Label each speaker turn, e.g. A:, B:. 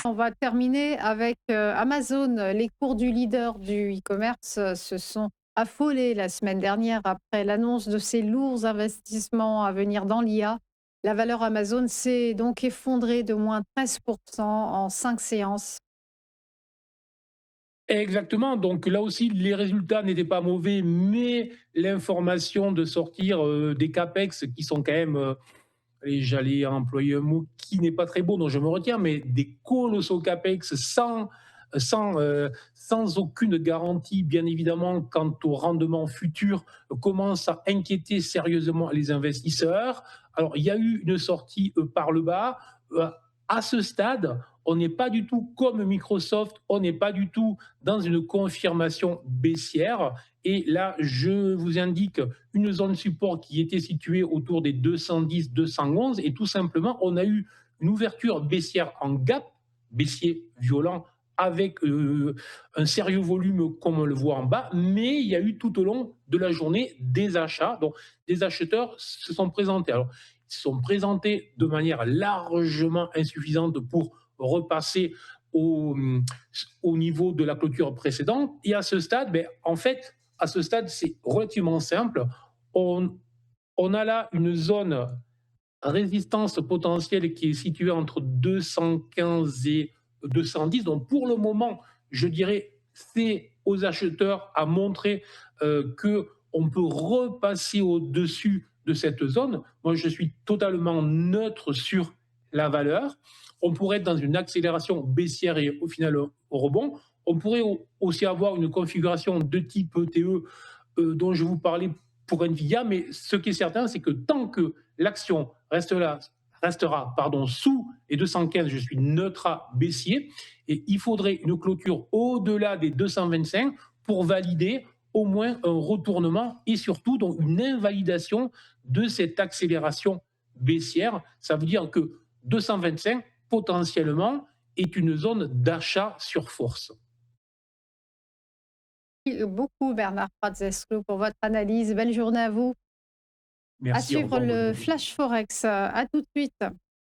A: On va terminer avec, Amazon. Les cours du leader du e-commerce, se sont affolés la semaine dernière après l'annonce de ces lourds investissements à venir dans l'IA. La valeur Amazon s'est donc effondrée de moins 13 en 5 séances.
B: Exactement, donc là aussi, les résultats n'étaient pas mauvais, mais l'information de sortir, des CAPEX qui sont quand même, allez, j'allais employer un mot qui n'est pas très beau, donc je me retiens, mais des colossaux CAPEX sans aucune garantie, bien évidemment, quant au rendement futur, commence à inquiéter sérieusement les investisseurs. Alors, il y a eu une sortie par le bas. Euh, à ce stade, on n'est pas du tout comme Microsoft, on n'est pas du tout dans une confirmation baissière. Et là, je vous indique une zone support qui était située autour des 210-211 et tout simplement, on a eu une ouverture baissière en gap, baissier violent avec un sérieux volume comme on le voit en bas, mais il y a eu tout au long de la journée des achats. Donc, des acheteurs se sont présentés. Alors, ils se sont présentés de manière largement insuffisante pour repasser au, au niveau de la clôture précédente. Et à ce stade, ben, en fait, à ce stade, c'est relativement simple. On, on a là une zone résistance potentielle qui est située entre 215 et 210. Donc pour le moment, je dirais, c'est aux acheteurs à montrer que on peut repasser au-dessus de cette zone. Moi, je suis totalement neutre sur la valeur. On pourrait être dans une accélération baissière et au final au rebond. On pourrait aussi avoir une configuration de type ETE dont je vous parlais pour Nvidia, mais ce qui est certain, c'est que tant que l'action restera sous les 215, je suis neutre à baissier, et il faudrait une clôture au-delà des 225 pour valider au moins un retournement et surtout donc une invalidation de cette accélération baissière. Ça veut dire que 225 potentiellement est une zone d'achat sur force.
A: Beaucoup Bernard Pratzesco pour votre analyse. Belle journée à vous. À
B: Merci, au
A: suivre
B: revoir, bonne
A: le
B: journée.
A: flash forex. À tout de suite.